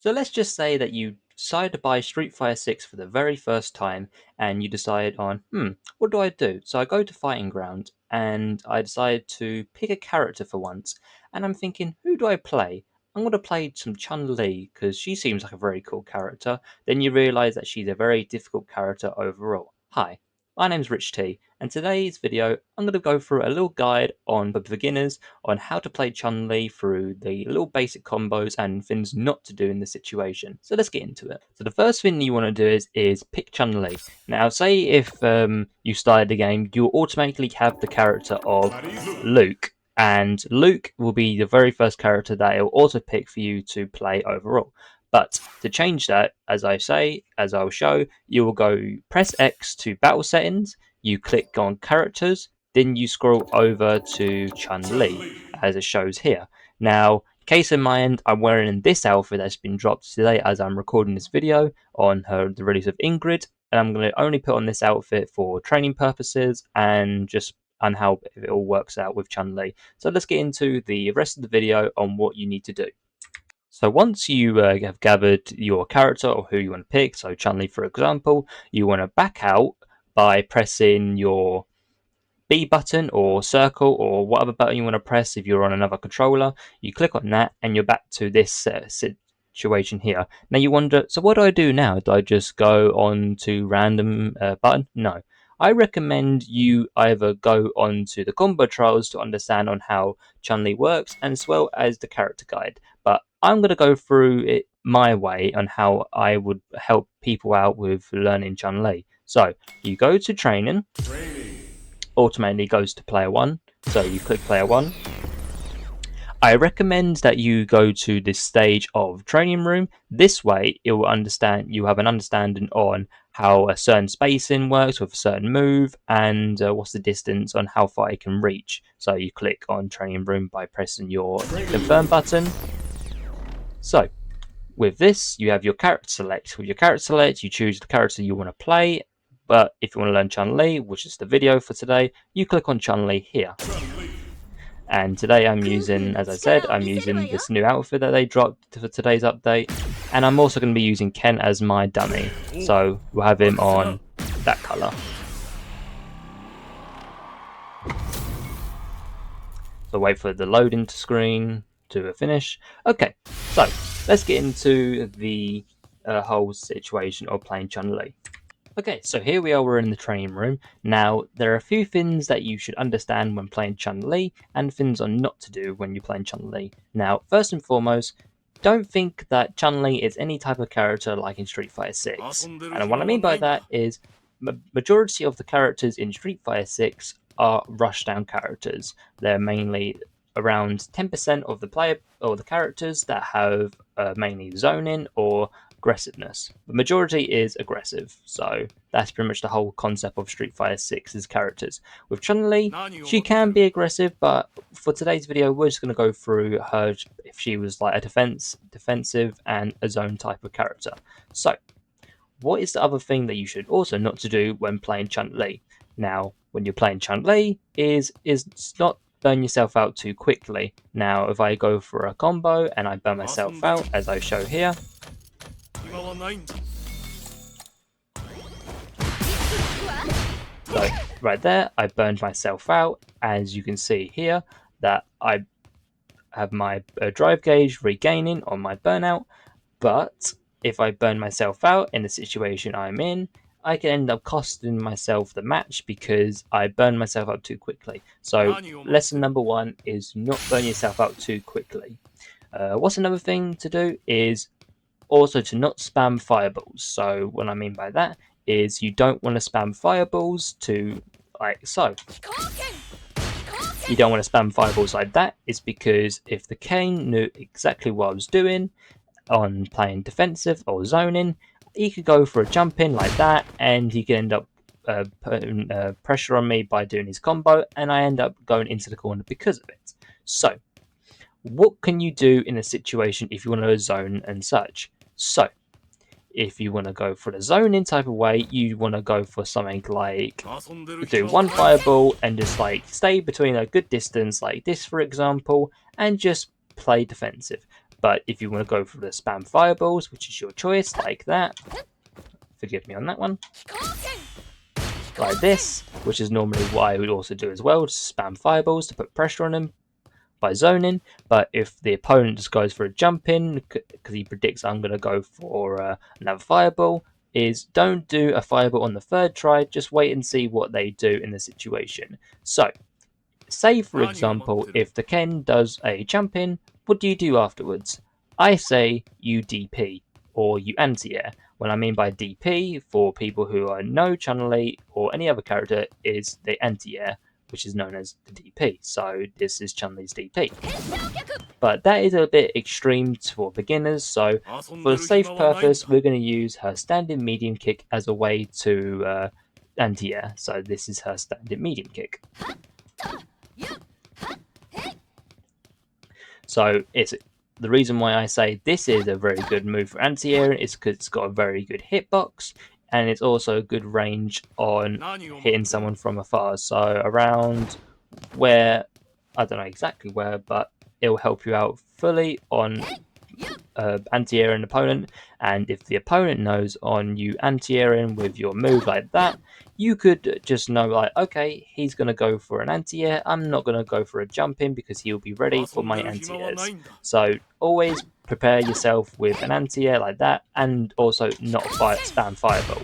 So let's just say that you decide to buy Street Fighter 6 for the very first time and you decide on, what do I do? So I go to Fighting Ground and I decide to pick a character for once. And I'm thinking, who do I play? I'm going to play some Chun-Li because she seems like a very cool character. Then you realize that she's a very difficult character overall. Hi, my name's Rich T, and today's video I'm going to go through a little guide for beginners on how to play Chun-Li through the little basic combos and things not to do in the situation. So let's get into it. So the first thing you want to do is pick Chun-Li. Now say if you started the game, you'll automatically have the character of Luke, and Luke will be the very first character that it will auto pick for you to play overall. But to change that, as I'll show, you will go press X to battle settings, you click on characters, then you scroll over to Chun-Li, as it shows here. Now, case in mind, I'm wearing this outfit that's been dropped today as I'm recording this video on the release of Ingrid, and I'm going to only put on this outfit for training purposes and just on how it all works out with Chun-Li. So let's get into the rest of the video on what you need to do. So once you have gathered your character or who you want to pick, so Chun-Li for example, you want to back out by pressing your B button or circle or whatever button you want to press. If you're on another controller, you click on that and you're back to this situation here. Now you wonder, so what do I do now? Do I just go on to random button? No. I recommend you either go on to the combo trials to understand on how Chun-Li works, and as well as the character guide. But I'm going to go through it my way on how I would help people out with learning Chun-Li. So you go to training, automatically goes to player 1, so you click player 1. I recommend that you go to this stage of training room. This way you have an understanding on how a certain spacing works with a certain move, and what's the distance on how far it can reach. So you click on training room by pressing your confirm button. So with this, you have your character select. With your character select, you choose the character you want to play. But if you want to learn Chun-Li, which is the video for today, you click on Chun-Li here. And today I'm using, as I said, I'm using this new outfit that they dropped for today's update. And I'm also going to be using Ken as my dummy. So we'll have him on that colour. So wait for the loading screen to finish. Okay, so let's get into the whole situation of playing Chun-Li. Okay, so here we are, we're in the training room. Now, there are a few things that you should understand when playing Chun-Li, and things are not to do when you're playing Chun-Li. Now, first and foremost, don't think that Chun-Li is any type of character like in Street Fighter 6. And what I mean by that is, majority of the characters in Street Fighter 6 are rushdown characters. They're mainly around 10% of the player or the characters that have mainly zoning or aggressiveness. The majority is aggressive, so that's pretty much the whole concept of Street Fighter 6's characters. With Chun-Li, she can be aggressive, but for today's video, we're just going to go through her if she was like a defensive and a zone type of character. So, what is the other thing that you should also not to do when playing Chun-Li? Now, when you're playing Chun-Li, is not burn yourself out too quickly. Now, if I go for a combo and I burn myself out, as I show here, so right there, I burned myself out. As you can see here, that I have my drive gauge regaining on my burnout. But if I burn myself out in the situation I'm in, I can end up costing myself the match because I burned myself out too quickly. So lesson number 1 is not burn yourself out too quickly. What's another thing to do is also to not spam fireballs. So what I mean by that is you don't want to spam fireballs to like so. You don't want to spam fireballs like that. It's because if the Kane knew exactly what I was doing on playing defensive or zoning, he could go for a jump in like that, and he could end up putting pressure on me by doing his combo, and I end up going into the corner because of it. So what can you do in a situation if you want to zone and such? So if you want to go for the zoning type of way, you want to go for something like do one fireball and just like stay between a good distance like this, for example, and just play defensive. But if you want to go for the spam fireballs, which is your choice, like that, forgive me on that one, like this, which is normally what I would also do as well, just spam fireballs to put pressure on them by zoning. But if the opponent just goes for a jump in because he predicts I'm going to go for another fireball, is don't do a fireball on the third try, just wait and see what they do in the situation. So say for example, if the Ken does a jump in, what do you do afterwards? I say you DP or you anti-air. What I mean by DP, for people who know Chun-Li or any other character, is the anti-air, which is known as the DP. So this is Chun-Li's DP. But that is a bit extreme for beginners, so for the safe purpose, we're going to use her standing medium kick as a way to anti-air. So this is her standing medium kick. So it's the reason why I say this is a very good move for anti-air is because it's got a very good hitbox, and it's also a good range on hitting someone from afar. So around where, I don't know exactly where, but it'll help you out fully on anti-air an opponent. And if the opponent knows on you anti-airing with your move like that, you could just know, like, okay, he's going to go for an anti-air, I'm not going to go for a jump in because he'll be ready for my anti-airs. So always prepare yourself with an anti-air like that, and also not spam fireball.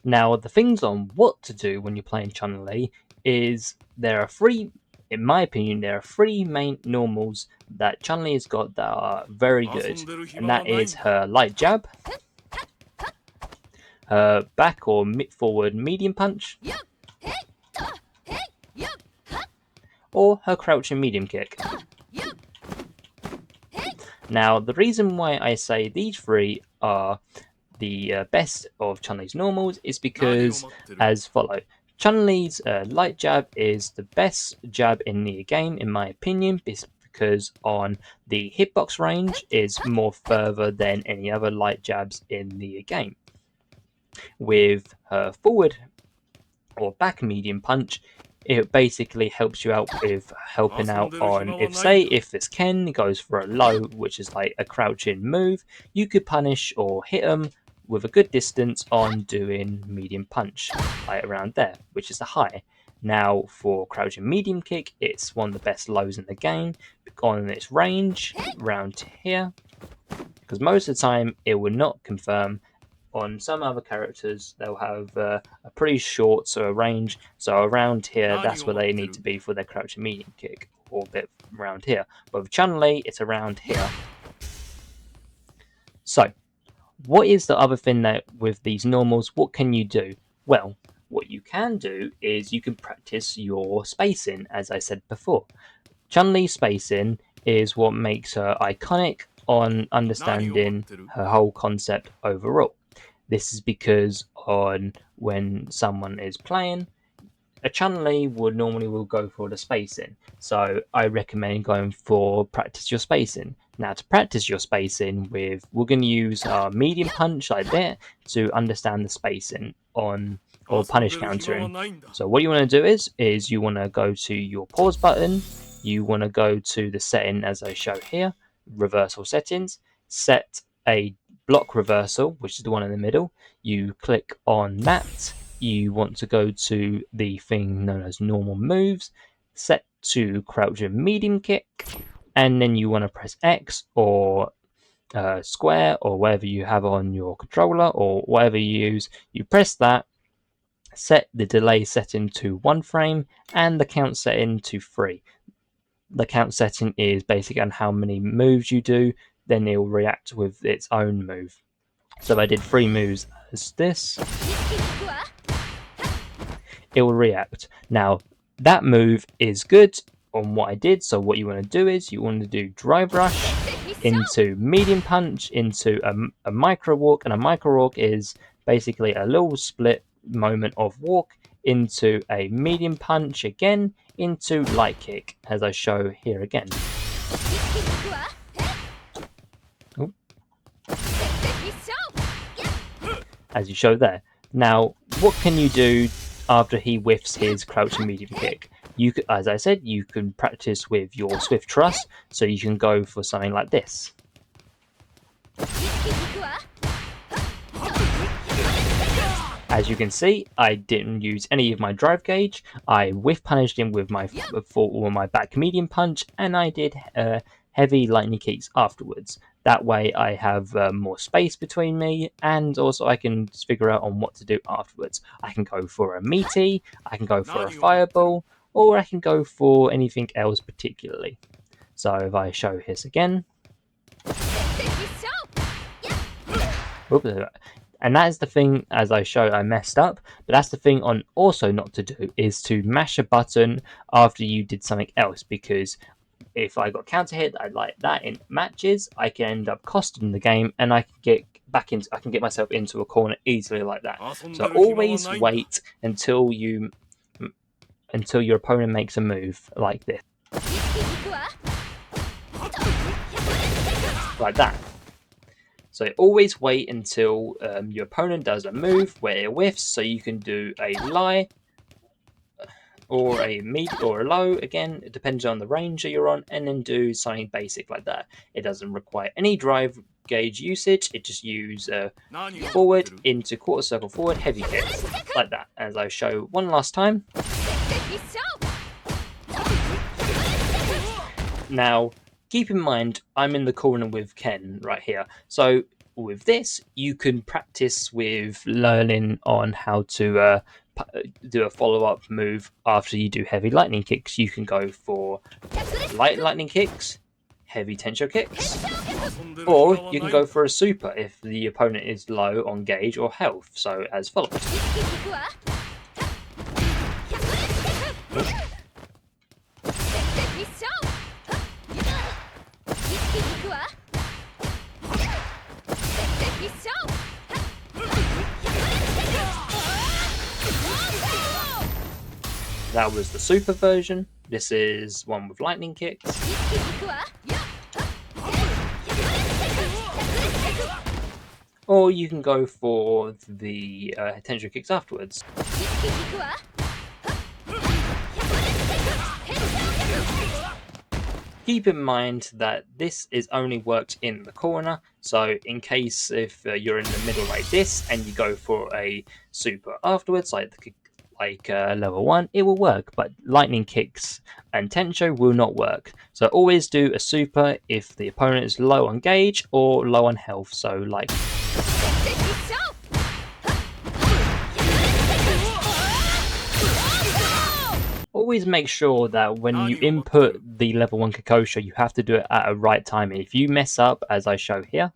Now the things on what to do when you're playing Chun-Li is there are three, in my opinion, there are three main normals that Chun-Li has got that are very good, and that is her light jab, her back or forward medium punch, or her crouching medium kick. Now, the reason why I say these three are the best of Chun-Li's normals is because as follow. Chun-Li's light jab is the best jab in the game, in my opinion, because on the hitbox range is more further than any other light jabs in the game. With her forward or back medium punch, it basically helps you out with helping out on, if this Ken goes for a low, which is like a crouching move, you could punish or hit him with a good distance on doing medium punch, like around there, which is the high. Now for crouching medium kick, it's one of the best lows in the game on its range around here, because most of the time it will not confirm. On some other characters, they'll have a pretty short range, so around here, that's where they need to be for their crouching medium kick, or a bit around here. But with Chun-Li, it's around here. So, what is the other thing that with these normals, what can you do? Well, what you can do is you can practice your spacing, as I said before. Chun-Li's spacing is what makes her iconic on understanding her whole concept overall. This is because on when someone is playing, a Chun-Li would normally go for the spacing. So I recommend going for practice your spacing. Now to practice your spacing with, we're going to use our medium punch like that to understand the spacing on or punish countering. So what you want to do is you want to go to your pause button. You want to go to the setting as I show here, reversal settings, set a block reversal, which is the one in the middle. You click on that. You want to go to the thing known as normal moves, set to crouching medium kick, and then you want to press X or square or whatever you have on your controller or whatever you use. You press that, set the delay setting to 1 frame and the count setting to 3. The count setting is basically on how many moves you do, then it will react with its own move. So if I did 3 moves as this, it will react. Now that move is good on what I did, so what you want to do is you want to do drive rush into medium punch into a micro walk, and a micro walk is basically a little split moment of walk into a medium punch again into light kick, as I show here again. Ooh. As you show there. Now, what can you do after he whiffs his crouching medium kick? You could, as I said, you can practice with your swift thrust, so you can go for something like this. As you can see, I didn't use any of my drive gauge. I whiff punished him with my back medium punch, and I did heavy lightning kicks afterwards. That way I have more space between me, and also I can figure out on what to do afterwards. I can go for a meaty, I can go for a fireball, or I can go for anything else particularly. So if I show this again, and that is the thing, as I showed, I messed up, but that's the thing on also not to do, is to mash a button after you did something else, because if I got counter hit like that in matches, I can end up costing the game, and I can get myself into a corner easily like that. So always wait until your opponent makes a move like this, like that. So always wait until your opponent does a move where it whiffs, so you can do a lie or a mid or a low, again, it depends on the range that you're on, and then do something basic like that. It doesn't require any drive gauge usage, it just use forward into quarter circle forward, heavy kicks, like that, as I show one last time. Now, keep in mind, I'm in the corner with Ken right here. So with this, you can practice with learning on how to do a follow-up move after you do heavy lightning kicks. You can go for light lightning kicks, heavy tensho kicks, or you can go for a super if the opponent is low on gauge or health. So as follows. That was the super version. This is one with lightning kicks. Or you can go for the tensho kicks afterwards. Keep in mind that this is only worked in the corner, so in case if you're in the middle like this and you go for a super afterwards, like level 1, it will work, but lightning kicks and tensho will not work. So always do a super if the opponent is low on gauge or low on health, so like always make sure that when you input the level 1 Kakosho, you have to do it at a right timing. If you mess up, as I show here,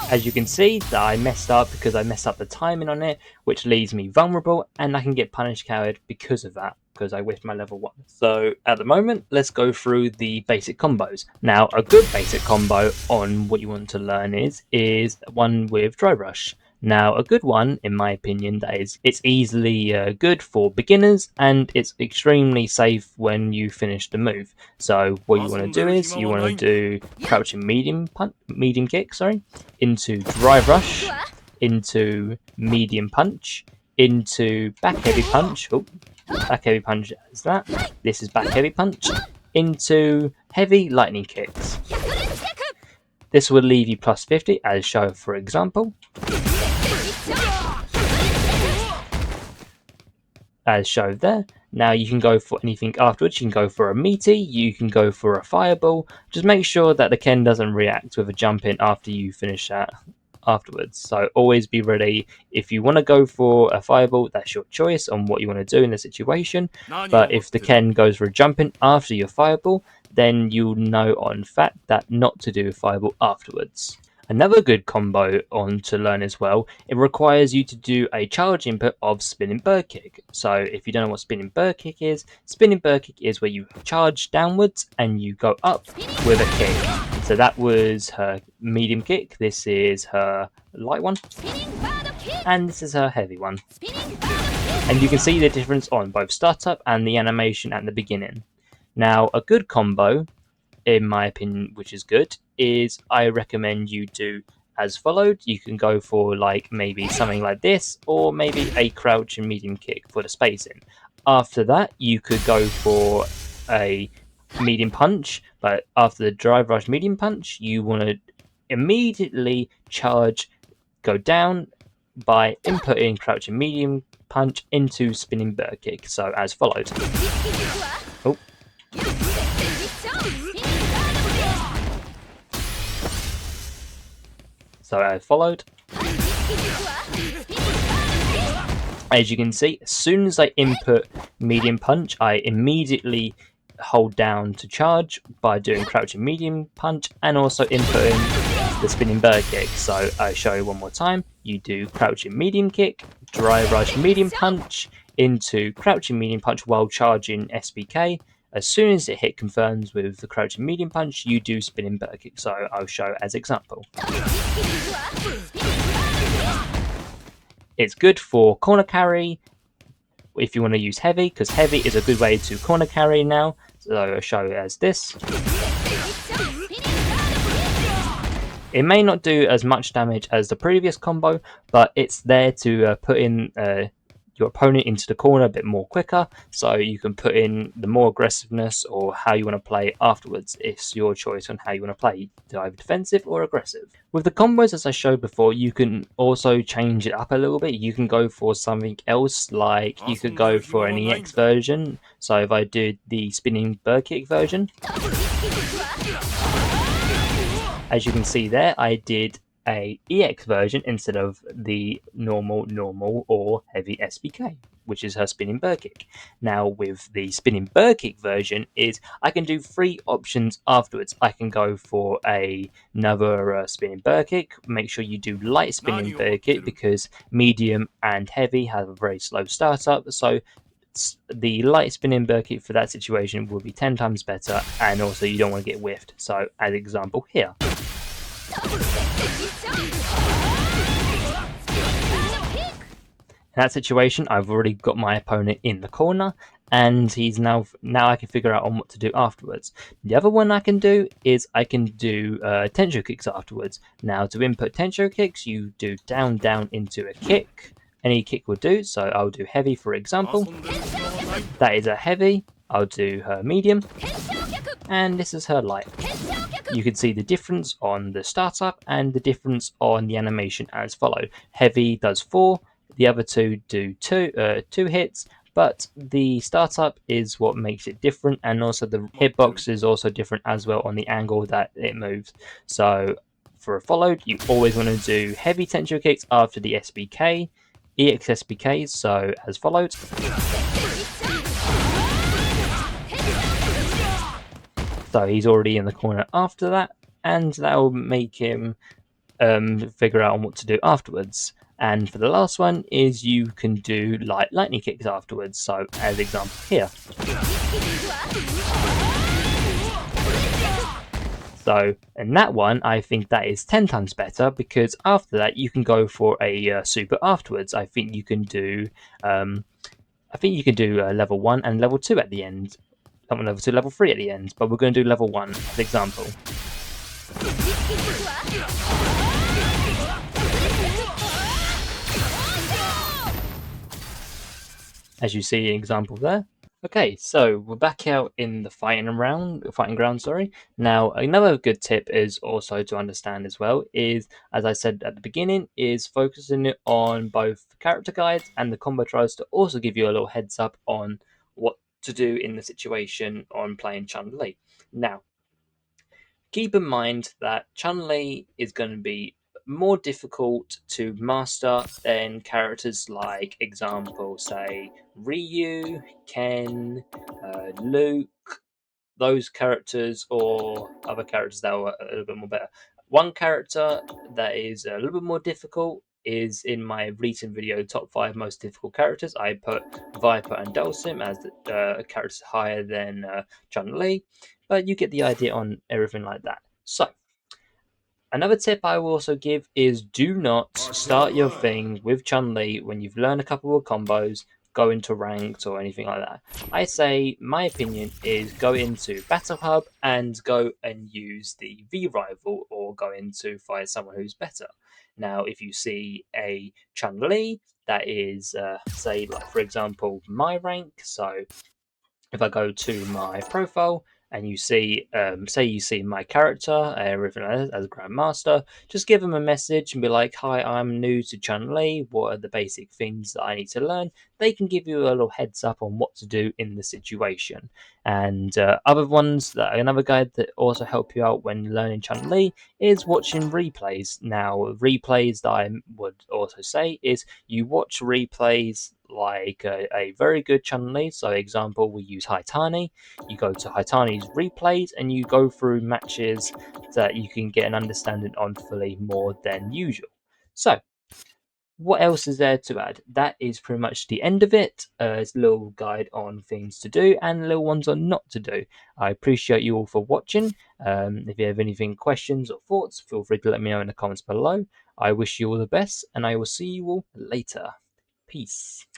as you can see, that I messed up because I messed up the timing on it, which leaves me vulnerable, and I can get punished coward because of that, because I whiffed my level 1. So at the moment, let's go through the basic combos. Now, a good basic combo on what you want to learn is one with Dry Rush. Now, a good one, in my opinion, it's easily good for beginners, and it's extremely safe when you finish the move. So what you want to do is you want to do crouching medium kick, into drive rush, into medium punch, into back heavy punch. Oh, back heavy punch is that. This is back heavy punch, into heavy lightning kicks. This will leave you plus 50, as shown for example. As shown there. Now you can go for anything afterwards. You can go for a meaty, you can go for a fireball. Just make sure that the Ken doesn't react with a jump in after you finish that afterwards. So always be ready. If you want to go for a fireball, that's your choice on what you want to do in the situation. But if the Ken goes for a jump in after your fireball, then you'll know on fact that not to do a fireball afterwards. Another good combo on to learn as well, it requires you to do a charge input of spinning bird kick. So if you don't know what spinning bird kick is where you charge downwards and you go up with a kick. So that was her medium kick, this is her light one, and this is her heavy one. And you can see the difference on both startup and the animation at the beginning. Now, a good combo, in my opinion, which is good, is I recommend you do as followed. You can go for like maybe something like this, or maybe a crouch and medium kick for the spacing. After that, you could go for a medium punch, but after the drive rush medium punch, you want to immediately charge, go down by inputting crouching medium punch into spinning bird kick. So as followed. Oh. So as followed. As you can see, as soon as I input medium punch, I immediately hold down to charge by doing crouching medium punch and also inputting the spinning bird kick. So I show you one more time. You do crouching medium kick, drive rush medium punch into crouching medium punch while charging SBK. As soon as it hit confirms with the crouching medium punch, you do spinning bird kick. So I'll show as example. It's good for corner carry if you want to use heavy, because heavy is a good way to corner carry now. So I'll show it as this. It may not do as much damage as the previous combo, but it's there to put in your opponent into the corner a bit more quicker, so you can put in the more aggressiveness or how you want to play afterwards. It's your choice on how you want to play, either defensive or aggressive. With the combos, as I showed before, you can also change it up a little bit. You can go for something else, like you could go for an EX version. So if I did the spinning bird kick version, as you can see there, I did a EX version instead of the normal or heavy SBK, which is her spinning bird kick. Now with the spinning bird kick version is I can do 3 options afterwards. I can go for another spinning bird kick. Make sure you do light spinning bird kick because medium and heavy have a very slow startup. So the light spinning bird kick for that situation will be 10 times better, and also you don't want to get whiffed. So as example here. In that situation, I've already got my opponent in the corner, and he's now I can figure out on what to do afterwards. The other one I can do is I can do tensho kicks afterwards. Now to input tensho kicks, you do down into a kick. Any kick will do, so I'll do heavy for example. That is a heavy. I'll do her medium, and this is her light. You can see the difference on the startup and the difference on the animation as followed. Heavy does 4, the other two do 2 hits, but the startup is what makes it different, and also the hitbox is also different as well on the angle that it moves. So for a followed, you always want to do heavy tensho kicks after the SBK, EX SBKs, so as followed. So he's already in the corner after that, and that will make him figure out on what to do afterwards. And for the last one is you can do light lightning kicks afterwards. So as example here. So in that one, I think that is 10 times better, because after that you can go for a super afterwards. I think you can do level 1 and level 2 at the end. Level 2, level 3 at the end, but we're going to do level 1 as example. As you see an example there. Okay, so we're back out in the fighting ground, sorry. Now, another good tip is also to understand as well is, as I said at the beginning, is focusing on both the character guides and the combo trials to also give you a little heads up on what to do in the situation on playing Chun-Li. Now, keep in mind that Chun-Li is going to be more difficult to master than characters like, example, say, Ryu, Ken, Luke, those characters, or other characters that are a little bit more better. One character that is a little bit more difficult is in my recent video, top 5 most difficult characters. I put Viper and Dulcim as the characters higher than Chun-Li, but you get the idea on everything like that. So, another tip I will also give is do not start your thing with Chun-Li when you've learned a couple of combos, go into ranked or anything like that. I say, my opinion is go into Battle Hub and go and use the V-Rival, or go into fight someone who's better. Now, if you see a Chun-Li that is, say, like for example, my rank, so if I go to my profile and you see, say you see my character, written as a Grandmaster, just give them a message and be like, "Hi, I'm new to Chun-Li. What are the basic things that I need to learn?" They can give you a little heads up on what to do in the situation. And other ones, that another guide that also help you out when learning Chun-Li is watching replays. Now, replays that I would also say is you watch replays like a very good Chun-Li. So, example, we use Haitani. You go to Haitani's replays and you go through matches that you can get an understanding on fully more than usual. So, what else is there to add? That is pretty much the end of it. It's a little guide on things to do and little ones on not to do. I appreciate you all for watching. If you have anything, questions or thoughts, feel free to let me know in the comments below. I wish you all the best, and I will see you all later. Peace.